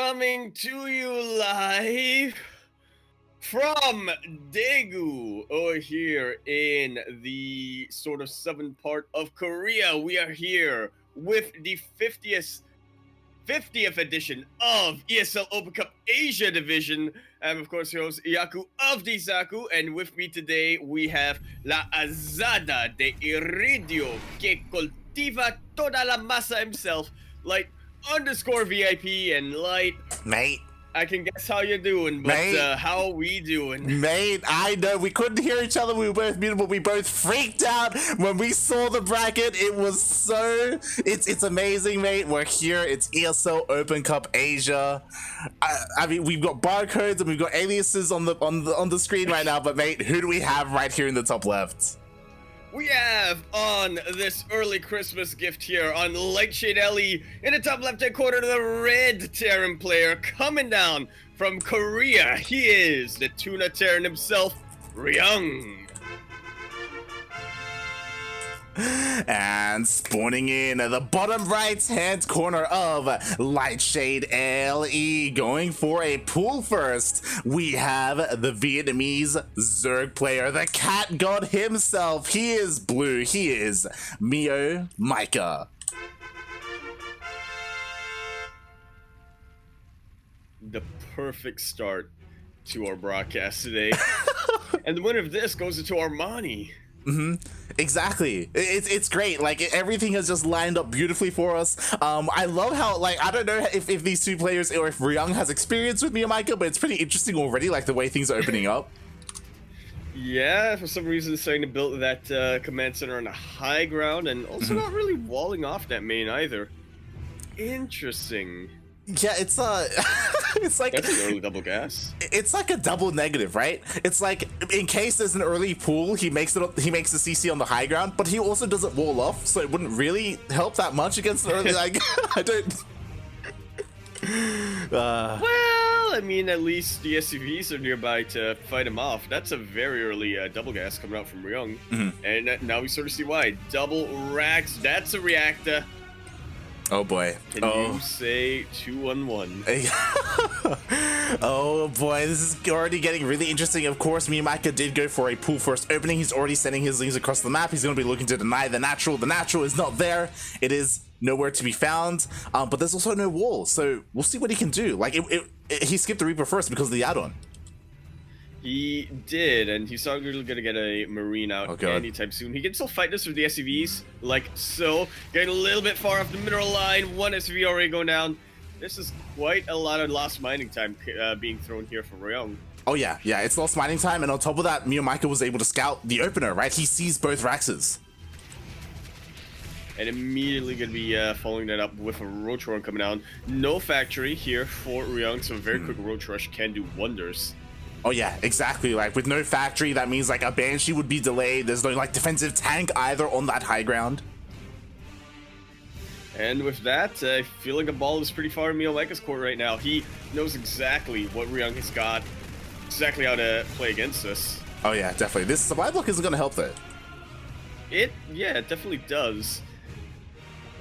Coming to you live from Daegu over here in the sort of southern part of Korea. We are here with the 50th edition of ESL Open Cup Asia division. I'm of course your host Yaku of Disaku, and with me today we have La Azada de Iridio que cultiva toda la masa himself, Light_VIP, and Light. Mate. I can guess how you're doing, but how we doing? Mate, I know we couldn't hear each other. We were both muted, but we both freaked out when we saw the bracket. It was so... It's amazing, mate. We're here. It's ESL Open Cup Asia. I mean, we've got barcodes and we've got aliases on the screen right now, but mate, who do we have right here in the top left? We have on this early Christmas gift here on Lightshade Ellie in the top left-hand corner, the red Terran player coming down from Korea. He is the Tuna Terran himself, Ryung. And spawning in the bottom right-hand corner of Lightshade LE, going for a pool first, we have the Vietnamese Zerg player, the cat god himself. He is blue. He is MeomaikA. The perfect start to our broadcast today. And the winner of this goes into Armani. Exactly. It's great. Like, everything has just lined up beautifully for us. I love how, like, I don't know if these two players or if Ryung has experience with MeomaikA, but it's pretty interesting already, like the way things are opening up. Yeah, for some reason starting to build that command center on a high ground, and also not really walling off that main either. Interesting. Yeah, it's it's like that's an early double gas. It's like a double negative, right? It's like in case there's an early pool, he makes the CC on the high ground, but he also doesn't wall off, so it wouldn't really help that much against the early. Like, I don't. Well, I mean, at least the SCVs are nearby to fight him off. That's a very early double gas coming out from Ryung, and now we sort of see why. Double racks. That's a reactor. Oh boy. Can you say 2-1-1? Oh boy, this is already getting really interesting. Of course, MeomaikA did go for a pool first opening. He's already sending his lings across the map. He's going to be looking to deny the natural. The natural is not there. It is nowhere to be found. But there's also no wall, so we'll see what he can do. Like, he skipped the Reaper first because of the add-on. He did, and he's not really gonna get a Marine out anytime soon. He can still fight this with the SCVs, like so. Getting a little bit far off the middle line. One SCV already going down. This is quite a lot of lost mining time being thrown here for Ryung. Oh yeah, it's lost mining time, and on top of that, MeomaikA was able to scout the opener, right? He sees both Raxes. And immediately going to be following that up with a roach run coming down. No factory here for Ryung, so a very quick roach rush can do wonders. Oh yeah, exactly. Like, with no factory, that means like a Banshee would be delayed. There's no like defensive tank either on that high ground. And with that, I feel like the ball is pretty far in MeomaikA's court right now. He knows exactly what Ryung has got, exactly how to play against us. Oh yeah, definitely. This supply block isn't going to help though. It definitely does.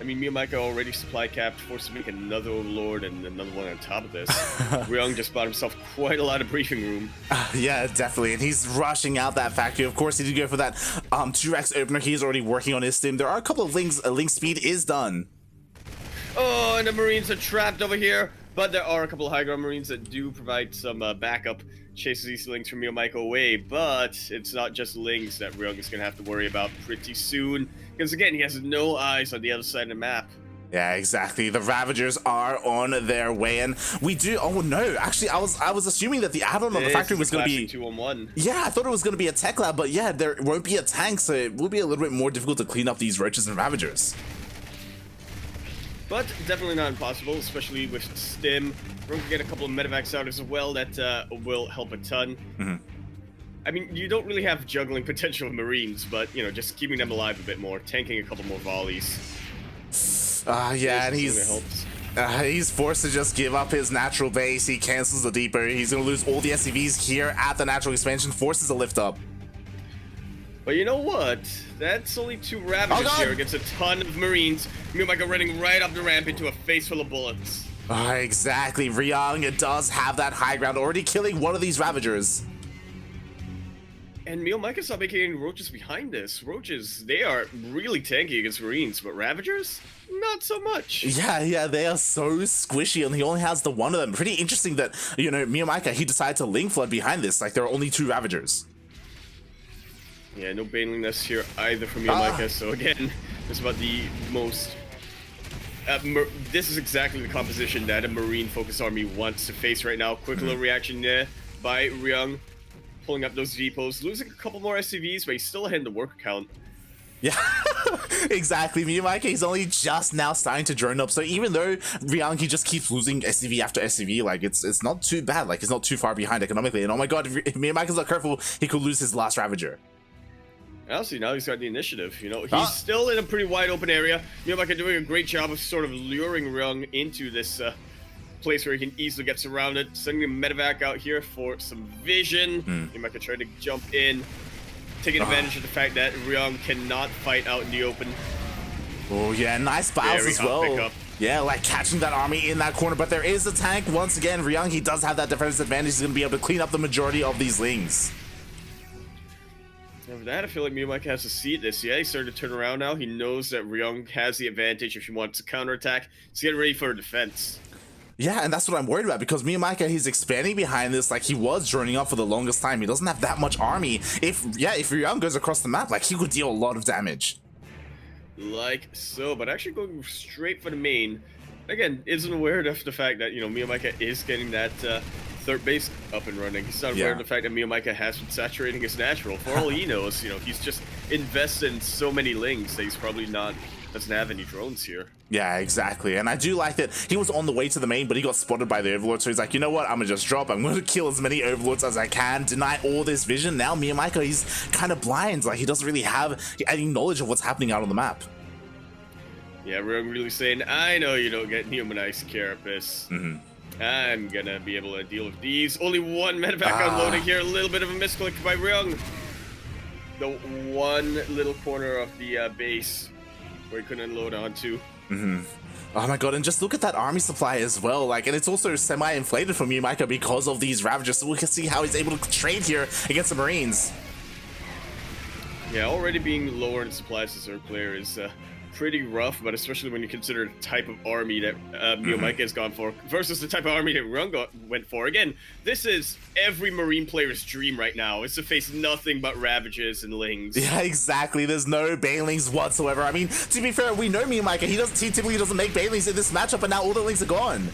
I mean, MeomaikA already supply capped, forced to make another Overlord and another one on top of this. Ryung just bought himself quite a lot of briefing room. Yeah, definitely, and he's rushing out that factory. Of course, he did go for that 2x opener. He's already working on his stim. There are a couple of links. Link speed is done. Oh, and the Marines are trapped over here, but there are a couple of high ground Marines that do provide some backup. Chases these links from MeomaikA away, but it's not just links that Ryung is going to have to worry about pretty soon, because again, he has no eyes on the other side of the map. Yeah, exactly. The Ravagers are on their way, and we do. Oh no, actually, I was assuming that the add-on on the factory was going to be 2-on-1. Yeah, I thought it was going to be a tech lab, but yeah, there won't be a tank, so it will be a little bit more difficult to clean up these roaches and Ravagers. But definitely not impossible, especially with Stim. We're going to get a couple of medevacs out as well that will help a ton. I mean, you don't really have juggling potential of Marines, but, you know, just keeping them alive a bit more, tanking a couple more volleys. Yeah, and he's forced to just give up his natural base. He cancels the depot. He's going to lose all the SCVs here at the natural expansion, forces a lift up. But you know what? That's only 2 Ravagers here against a ton of Marines. MeomaikA running right up the ramp into a face full of bullets. Oh, exactly. Ryung does have that high ground, already killing one of these Ravagers. And MeomaikA's not making any roaches behind this. Roaches, they are really tanky against Marines, but Ravagers, not so much. Yeah, they are so squishy, and he only has the one of them. Pretty interesting that, you know, MeomaikA, he decided to link flood behind this. Like, there are only 2 Ravagers. Yeah, no Banelingness here either from MeomaikA, so again, it's about the most... this is exactly the composition that a Marine-focused army wants to face right now. Quick little reaction there by Ryung, pulling up those depots, losing a couple more SCVs, but he's still ahead in the worker count. Yeah, exactly. MeomaikA, he's only just now starting to drone up, so even though Ryung, he just keeps losing SCV after SCV, like, it's not too bad. Like, it's not too far behind economically, and oh my god, if MeomaikA's not careful, he could lose his last Ravager. Honestly, now he's got the initiative. You know, he's still in a pretty wide open area. MeomaikA doing a great job of sort of luring Ryung into this place where he can easily get surrounded. Sending a medevac out here for some vision. MeomaikA trying to jump in, taking advantage of the fact that Ryung cannot fight out in the open. Oh yeah, nice bios as well. Pickup. Yeah, like catching that army in that corner, but there is a tank. Once again, Ryung, he does have that defensive advantage. He's going to be able to clean up the majority of these Lings. After that, I feel like MeomaikA has to see this. Yeah, he's starting to turn around now. He knows that Ryung has the advantage if he wants to counterattack. He's getting ready for a defense. Yeah, and that's what I'm worried about, because MeomaikA, he's expanding behind this like he was droning up for the longest time. He doesn't have that much army. If Ryung goes across the map, like, he could deal a lot of damage. Like so, but actually going straight for the main, again, isn't aware of the fact that, you know, MeomaikA is getting that third base up and running. He's not aware of the fact that MeomaikA has been saturating his natural. For all he knows, you know, he's just invested in so many Lings that he's probably doesn't have any drones here. Yeah, exactly. And I do like that he was on the way to the main, but he got spotted by the Overlord, so he's like, you know what, I'm gonna just drop. I'm gonna kill as many Overlords as I can, deny all this vision. Now MeomaikA, he's kind of blind. Like, he doesn't really have any knowledge of what's happening out on the map. Yeah, we're really saying, I know you don't get Humanized Carapace. I'm gonna be able to deal with these. Only one medevac unloading here. A little bit of a misclick by Ryung. The one little corner of the base where he couldn't unload onto. Oh my god, and just look at that army supply as well. Like, and it's also semi-inflated for MeomaikA because of these Ravagers, so we can see how he's able to trade here against the Marines. Yeah, already being lower in supplies as third player is pretty rough, but especially when you consider the type of army that MeomaikA has gone for versus the type of army that Ryung went for. Again, this is every Marine player's dream right now, is to face nothing but Ravages and Lings. Yeah, exactly. There's no Banelings whatsoever. I mean, to be fair, we know MeomaikA. He typically doesn't make Banelings in this matchup, but now all the Lings are gone.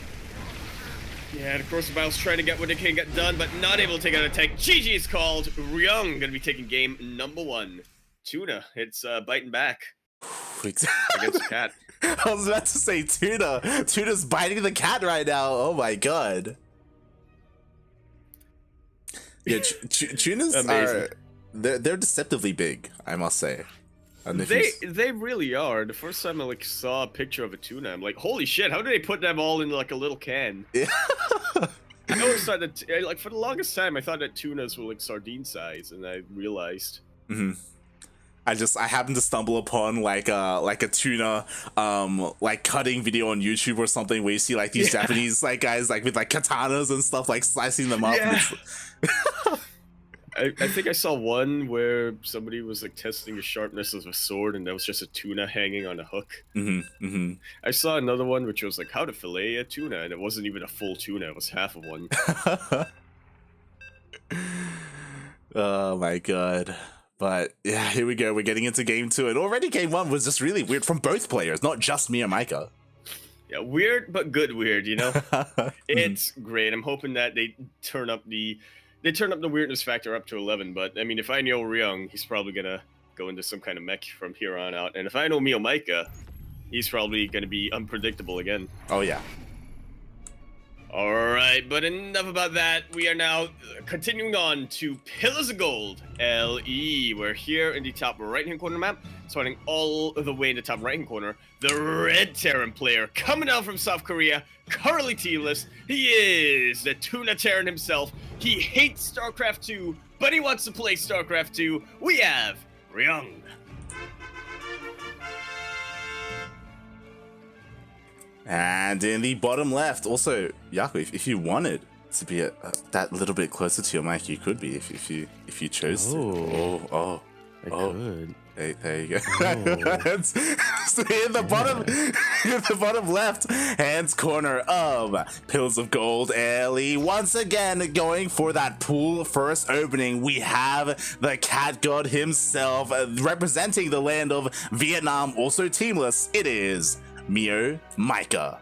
Yeah, and of course the Battle's trying to get what they can get done, but not able to take out a tank. GG's called. Ryung gonna be taking game number 1. Tuna, it's biting back. Against the cat. I was about to say Tuna. Tuna's biting the cat right now. Oh my god. Yeah, tunas are they're deceptively big, I must say. They really are. The first time I saw a picture of a tuna, I'm like, holy shit! How do they put them all in like a little can? Yeah. I always thought that, like, for the longest time, I thought that tunas were like sardine size, and I realized. I happened to stumble upon like a tuna like cutting video on YouTube or something where you see like these Japanese like guys like with like katanas and stuff like slicing them up. Yeah. I think I saw one where somebody was like testing the sharpness of a sword, and that was just a tuna hanging on a hook. I saw another one which was like how to fillet a tuna, and it wasn't even a full tuna; it was half of one. Oh my god. But yeah, here we go. We're getting into game 2, and already game 1 was just really weird from both players, not just MeomaikA. Yeah, weird but good weird, you know. It's great. I'm hoping that they turn up the weirdness factor up to 11. But I mean, if I know Ryung, he's probably gonna go into some kind of mech from here on out, and if I know MeomaikA, he's probably gonna be unpredictable again. Oh yeah. Alright, but enough about that. We are now continuing on to Pillars of Gold, LE. We're here in the top right-hand corner map, starting all the way in the top right-hand corner. The Red Terran player coming out from South Korea, currently teamless. He is the Tuna Terran himself. He hates StarCraft 2, but he wants to play StarCraft 2. We have Ryung. And in the bottom left, also, Yaku, if you wanted to be that little bit closer to your mic, you could be if you chose to. I could. Hey, there you go. Oh. So in the bottom left hands corner of Pills of Gold, Ellie once again going for that pool first opening. We have the cat god himself representing the land of Vietnam, also teamless. It is MeomaikA.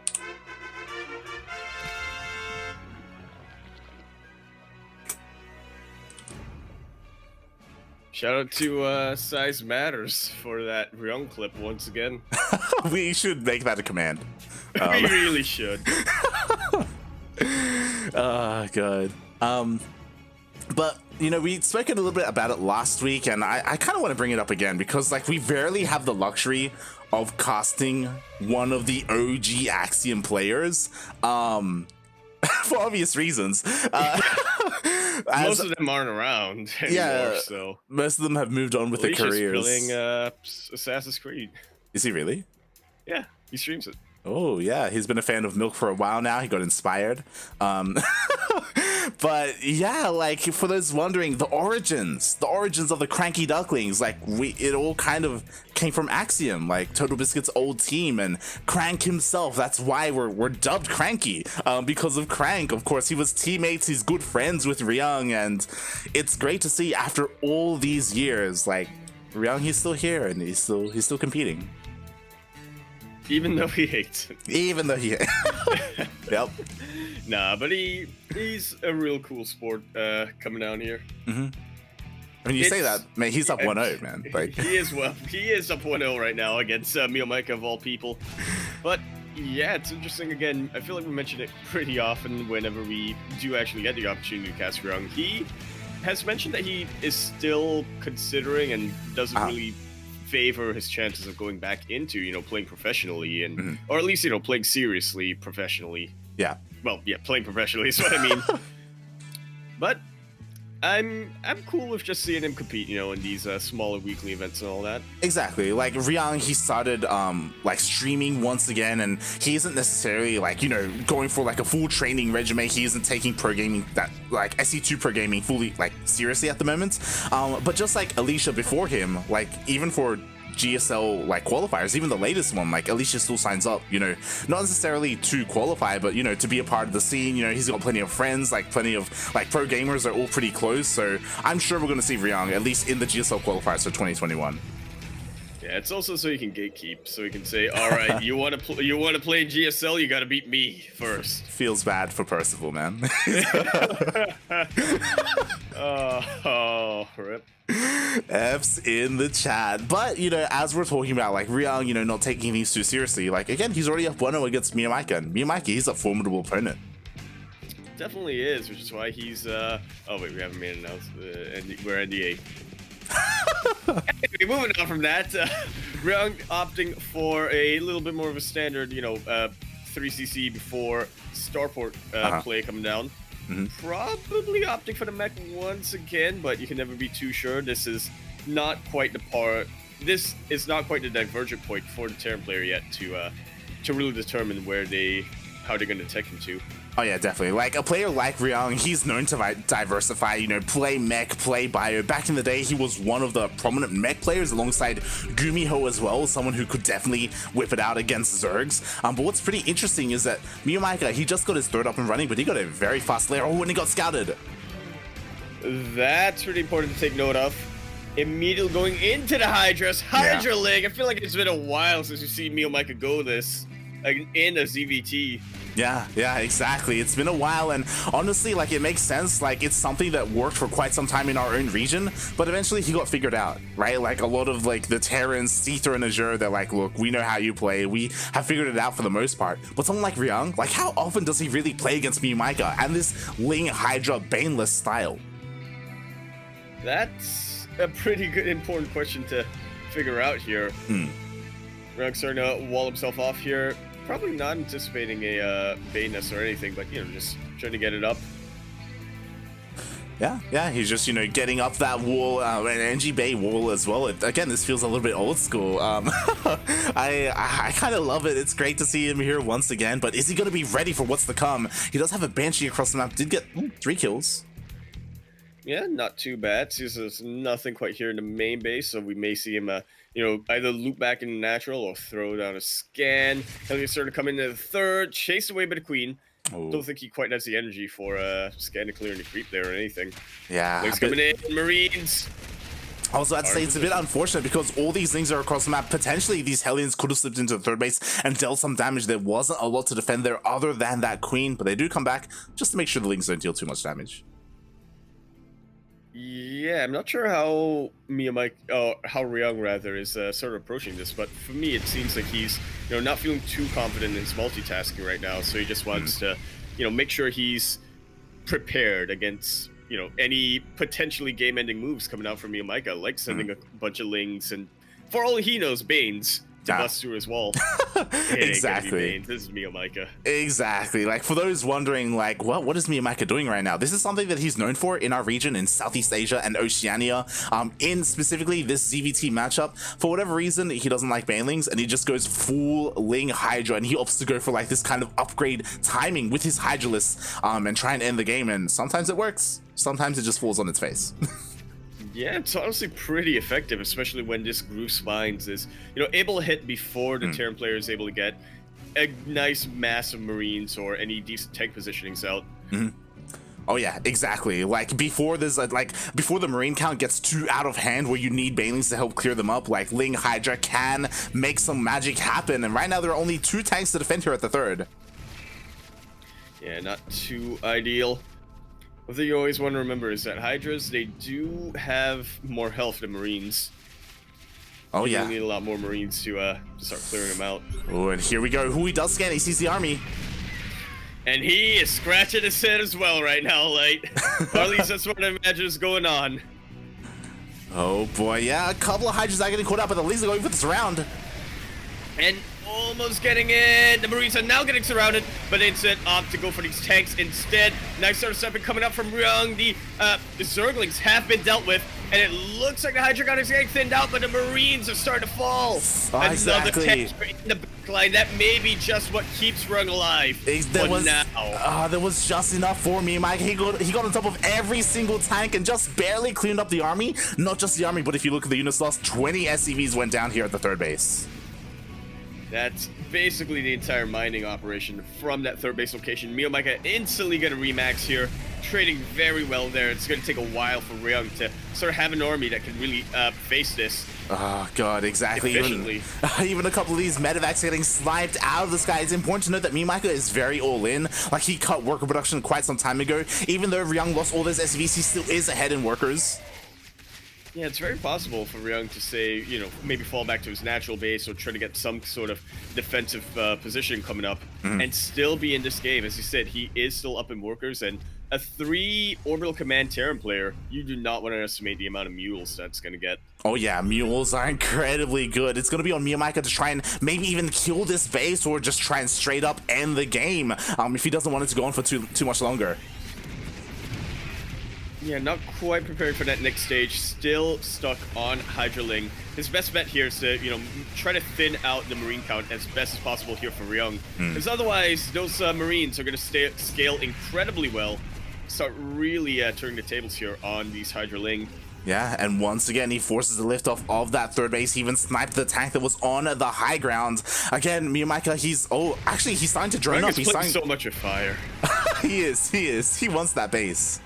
Shout out to Size Matters for that Ryung clip once again. We should make that a command. We really should. Oh, God. But, you know, we spoken a little bit about it last week, and I kind of want to bring it up again because, like, we rarely have the luxury of casting one of the OG Axiom players. For obvious reasons. Most of them aren't around anymore, so most of them have moved on with their careers. Playing Assassin's Creed. Is he really? Yeah, he streams it. Oh yeah, he's been a fan of Milk for a while now. He got inspired. But yeah, like for those wondering, the origins of the CranKy Ducklings, like it all kind of came from Axiom, like Total Biscuit's old team and Crank himself. That's why we're dubbed CranKy, because of Crank. Of course, he was teammates, he's good friends with Ryung, and it's great to see after all these years, like Ryung, he's still here and he's still competing. Even though he hates it. Even though he Yep. Nah, but he's a real cool sport coming down here. Mm-hmm. When you say that, man, he's up 1-0, man. Like he is up 1-0 right now against MeomaikA of all people. But yeah, it's interesting. Again, I feel like we mention it pretty often whenever we do actually get the opportunity to cast Ryung. He has mentioned that he is still considering and doesn't really favor his chances of going back into, you know, playing professionally and or at least, you know, playing seriously professionally. Yeah. Well, yeah, playing professionally is what I mean. But I'm cool with just seeing him compete, you know, in these smaller weekly events and all that. Exactly. Like Ryung, he started like streaming once again, and he isn't necessarily like, you know, going for like a full training regimen. He isn't taking pro gaming, that like SE2 pro gaming fully like seriously at the moment. But just like Alicia before him, like even for GSL like qualifiers, even the latest one, like Alicia still signs up, you know, not necessarily to qualify, but you know, to be a part of the scene. You know, he's got plenty of friends, like plenty of like pro gamers are all pretty close, so I'm sure we're going to see Ryung at least in the GSL qualifiers for 2021. Yeah, it's also so you can gatekeep, so you can say, all right, you want to play GSL, you got to beat me first. Feels bad for Percival, man. Oh, rip. F's in the chat. But, you know, as we're talking about, like, Ryung, you know, not taking things too seriously, like, again, he's already up 1-0 against MeomaikA, and MeomaikA, he's a formidable opponent. Definitely is, which is why he's, oh, wait, we haven't made an announcement. We're NDA. Anyway, moving on from that, Ryung opting for a little bit more of a standard, you know, 3cc before Starport play coming down. Probably opting for the mech once again, but you can never be too sure. This is not quite the divergent point for the Terran player yet to really determine how they're going to tech him to. Oh yeah, definitely. Like a player like Ryung, he's known to diversify, you know, play mech, play bio. Back in the day, he was one of the prominent mech players alongside Gumiho as well, someone who could definitely whip it out against Zergs. But what's pretty interesting is that MeomaikA, he just got his third up and running, but he got a very fast layer. Oh, when he got scouted. That's really important to take note of. Immediately going into the Hydra leg. I feel like it's been a while since we've seen MeomaikA go this, like in a ZVT. Yeah, exactly. It's been a while, and honestly, like, it makes sense. Like, it's something that worked for quite some time in our own region, but eventually he got figured out, right? Like, a lot of, like, the Terrans, Seether and Azure, they're like, look, we know how you play. We have figured it out for the most part. But someone like Ryung, like, how often does he really play against MeomaikA and this Ling Hydra Baneless style? That's a pretty good, important question to figure out here. Ryung starting to wall himself off here. Probably not anticipating a Baneless or anything, but, you know, just trying to get it up. Yeah, he's just, you know, getting up that wall, an NG Bay wall as well. Again, this feels a little bit old school. I kind of love it. It's great to see him here once again, but is he going to be ready for what's to come? He does have a Banshee across the map, did get 3 kills. Yeah, not too bad. Seems there's nothing quite here in the main base, so we may see him, you know, either loop back in natural or throw down a scan. He'll sort of come into the third, chase away by the Queen. Don't think he quite has the energy for scan to clear any creep there or anything. Yeah. He's coming in, Marines. Also, I'd say it's a bit unfortunate because all these things are across the map. Potentially, these Hellions could have slipped into the third base and dealt some damage. There wasn't a lot to defend there other than that Queen, but they do come back just to make sure the Lings don't deal too much damage. Yeah, I'm not sure how how Ryung rather is sort of approaching this, but for me it seems like he's, you know, not feeling too confident in his multitasking right now, so he just wants to, you know, make sure he's prepared against, you know, any potentially game-ending moves coming out from MeomaikA, like sending a bunch of Lings and, for all he knows, Banes to bust through his wall. Exactly. This is MeomaikA. Exactly. Like, for those wondering, like, what is MeomaikA doing right now? This is something that he's known for in our region, in Southeast Asia and Oceania. In specifically this ZVT matchup, for whatever reason, he doesn't like Banelings, and he just goes full Ling Hydra, and he opts to go for like this kind of upgrade timing with his Hydralisk, and try and end the game. And sometimes it works, sometimes it just falls on its face. Yeah, it's honestly pretty effective, especially when this Groove Spines is, you know, able to hit before the Terran player is able to get a nice mass of Marines or any decent tank positionings out. Oh yeah, exactly. Like before there's before the Marine count gets too out of hand where you need Banelings to help clear them up, like Ling Hydra can make some magic happen, and right now there are only 2 tanks to defend here at the third. Yeah, not too ideal. One thing you always want to remember is that Hydras, they do have more health than Marines. Oh yeah. You need a lot more Marines to start clearing them out. Oh, and here we go. Who he does scan, he sees the army. And he is scratching his head as well right now, Light. Or at least that's what I imagine is going on. Oh boy, yeah, a couple of Hydras are getting caught up, but at least they're going for this round. And almost getting in. The Marines are now getting surrounded, but instead opt to go for these tanks instead. Nice sort of stepping coming up from Ryung. The Zerglings have been dealt with, and it looks like the Hydra gun is getting thinned out, but the Marines are starting to fall. Another tank in the back line. That may be just what keeps Ryung alive. There was just enough for me, Mike. He got on top of every single tank and just barely cleaned up the army. Not just the army, but if you look at the units lost, 20 SCVs went down here at the third base. That's basically the entire mining operation from that third base location. MeomaikA instantly going to remax here, trading very well there. It's going to take a while for Ryung to sort of have an army that can really face this. Oh god, exactly. Even a couple of these medevacs getting sniped out of the sky. It's important to note that MeomaikA is very all in. Like, he cut worker production quite some time ago. Even though Ryung lost all those SCVs, he still is ahead in workers. Yeah, it's very possible for Ryung to say, you know, maybe fall back to his natural base or try to get some sort of defensive position coming up and still be in this game. As you said, he is still up in workers, and a 3 orbital command Terran player, you do not want to estimate the amount of mules that's going to get. Oh yeah, mules are incredibly good. It's going to be on MeomaikA to try and maybe even kill this base or just try and straight up end the game if he doesn't want it to go on for too much longer. Yeah, not quite prepared for that next stage. Still stuck on Hydraling. His best bet here is to, you know, try to thin out the Marine count as best as possible here for Ryung. Because otherwise, those Marines are going to scale incredibly well. Start really turning the tables here on these Hydraling. Yeah, and once again, he forces the lift off of that third base. He even sniped the tank that was on the high ground. Again, MeomaikA, he's starting to drone up. He's putting so much of fire. He is. He wants that base.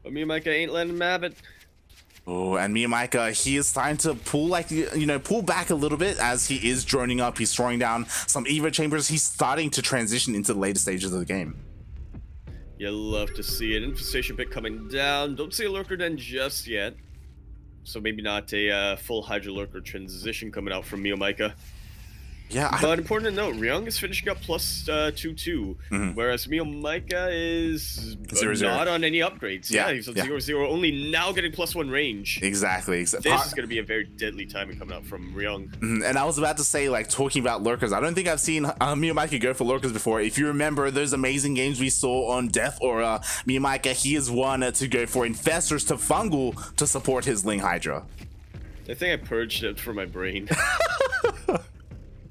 But MeomaikA ain't letting him have it. Oh, and MeomaikA, he is starting to pull back a little bit as he is droning up. He's throwing down some Evo chambers. He's starting to transition into the later stages of the game. You love to see it. Infestation pit coming down. Don't see a lurker den just yet. So maybe not a full Hydra lurker transition coming out from MeomaikA. Yeah, but important to note, Ryung is finishing up plus 2-2, whereas MeomaikA is 0-0. not on any upgrades. Yeah, he's on 0-0, only now getting +1 range. Exactly. This is going to be a very deadly timing coming out from Ryung. And I was about to say, like, talking about lurkers, I don't think I've seen MeomaikA go for lurkers before. If you remember those amazing games we saw on Death Aura, MeomaikA, he is one to go for infestors to fungal to support his Ling Hydra. I think I purged it from my brain.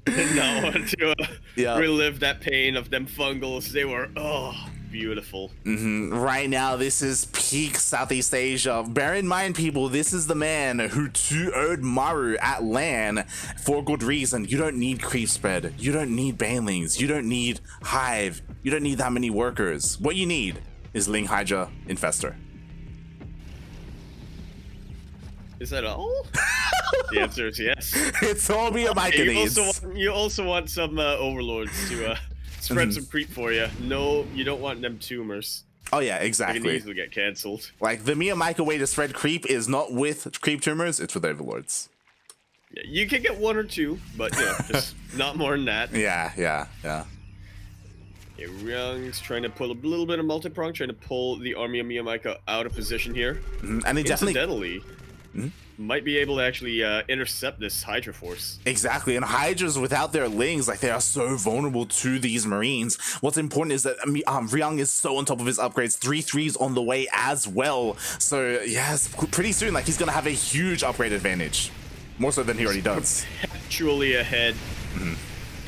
Now I want to relive that pain of them fungals. They were, beautiful. Right now, this is peak Southeast Asia. Bear in mind, people, this is the man who 2-0'd Maru at LAN for good reason. You don't need creep spread. You don't need banelings. You don't need hive. You don't need that many workers. What you need is Ling Hydra Infestor. Is that all? The answer is yes. It's all MeomaikA needs. You also want some overlords to spread some creep for you. No, you don't want them tumors. Oh yeah, exactly. They can easily get cancelled. Like, the MeomaikA way to spread creep is not with creep tumors, it's with overlords. Yeah, you can get 1 or 2, but just not more than that. Yeah. Ryung's trying to pull a little bit of multi-prong, trying to pull the army of MeomaikA out of position here. And they definitely might be able to actually intercept this Hydra force. Exactly, and Hydras without their Lings, like, they are so vulnerable to these Marines. What's important is that Ryung is so on top of his upgrades. 3-3s on the way as well. So yes, pretty soon, like, he's gonna have a huge upgrade advantage, more so than he already does. Perpetually ahead.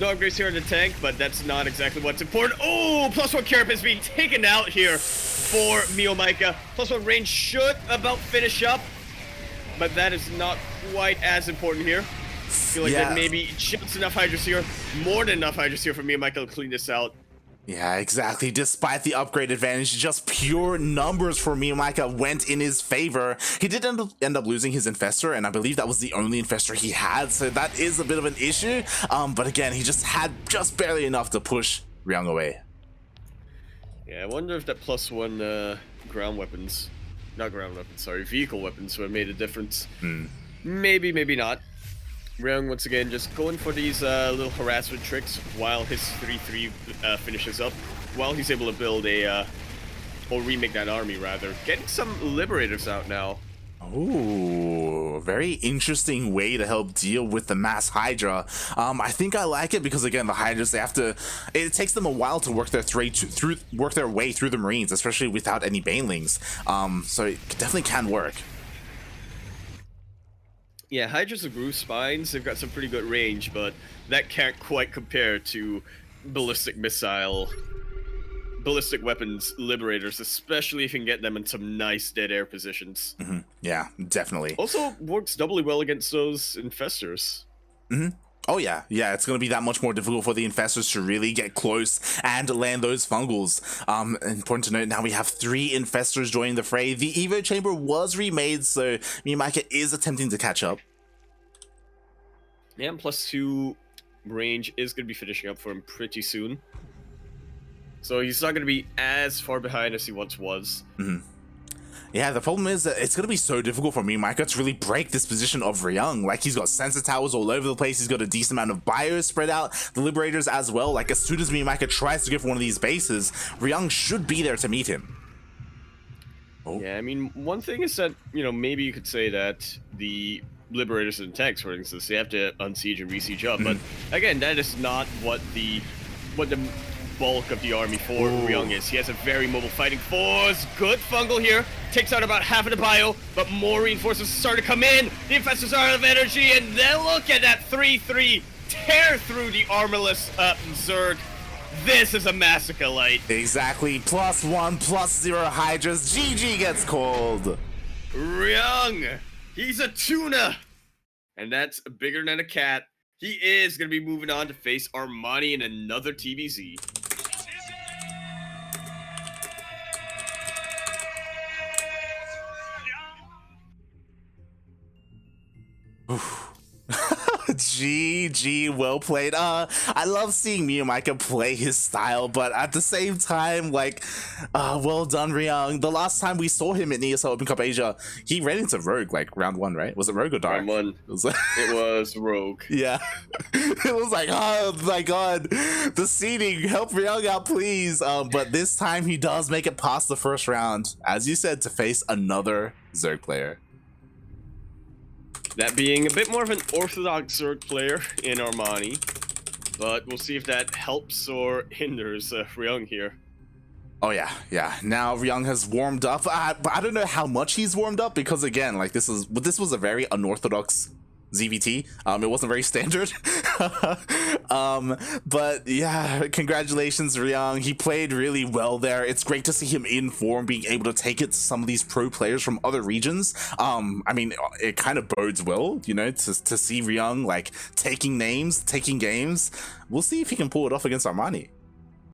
No upgrades here in the tank, but that's not exactly what's important. Oh, +1 carapace being taken out here for MeomaikA. +1 range should about finish up, but that is not quite as important here. I feel like that maybe just enough Hydras here, more than enough Hydras here for MeomaikA to clean this out. Yeah, exactly. Despite the upgrade advantage, just pure numbers for MeomaikA went in his favor. He did end up losing his Infestor, and I believe that was the only Infestor he had, so that is a bit of an issue. But again, he just had just barely enough to push Ryung away. Yeah, I wonder if that +1 ground weapons, not ground weapons, sorry, vehicle weapons would have made a difference. Maybe, maybe not. Ryung once again just going for these little harassment tricks while his 3-3 finishes up, while he's able to build a, or remake that army rather. Getting some Liberators out now. Oh, very interesting way to help deal with the mass Hydra. I think I like it because, again, the Hydras, they have to, it takes them a while to work their way through the Marines, especially without any banelings. So it definitely can work. Yeah, Hydras and Groove Spines, they've got some pretty good range, but that can't quite compare to ballistic weapons Liberators, especially if you can get them in some nice dead air positions. Yeah, definitely. Also works doubly well against those Infestors. Oh yeah, it's going to be that much more difficult for the Infestors to really get close and land those fungals. Important to note, now we have 3 Infestors joining the fray. The Evo Chamber was remade, so MeomaikA is attempting to catch up. Yeah, and +2 range is going to be finishing up for him pretty soon. So he's not going to be as far behind as he once was. Yeah, the problem is that it's going to be so difficult for MeomaikA to really break this position of Ryung. Like, he's got sensor towers all over the place. He's got a decent amount of bios spread out. The Liberators as well. Like, as soon as MeomaikA tries to go for one of these bases, Ryung should be there to meet him. Yeah, I mean, one thing is that, you know, maybe you could say that the Liberators and tanks, for instance, they have to unsiege and resiege up. But, again, that is not what the bulk of the army for Ryung is. He has a very mobile fighting force. Good fungal here. Takes out about half of the bio, but more reinforcements start to come in. The Infestors are out of energy, and then look at that 3-3 tear through the armorless Zerg. This is a massacre light. Exactly. +1, +0 Hydras. GG gets called. Ryung, he's a tuna. And that's bigger than a cat. He is going to be moving on to face Armani in another TvZ. GG, well played. I love seeing MeomaikA play his style, but at the same time, like, well done, Ryung. The last time we saw him in ESL Open Cup Asia, he ran into Rogue, like, round 1, right? Was it Rogue or Dark? Round 1. It was Rogue. Yeah. It was like, oh my god, the seeding, help Ryung out, please. But this time he does make it past the first round, as you said, to face another Zerg player. That being a bit more of an orthodox Zerg player in Armani, but we'll see if that helps or hinders Ryung here. Oh yeah, yeah. Now Ryung has warmed up, but I don't know how much he's warmed up because again, like this was a very unorthodox ZVT. It wasn't very standard. But yeah, congratulations, Ryung. He played really well there. It's great to see him in form, being able to take it to some of these pro players from other regions. I mean, it kind of bodes well, you know, to see Ryung like taking names, taking games. We'll see if he can pull it off against Armani.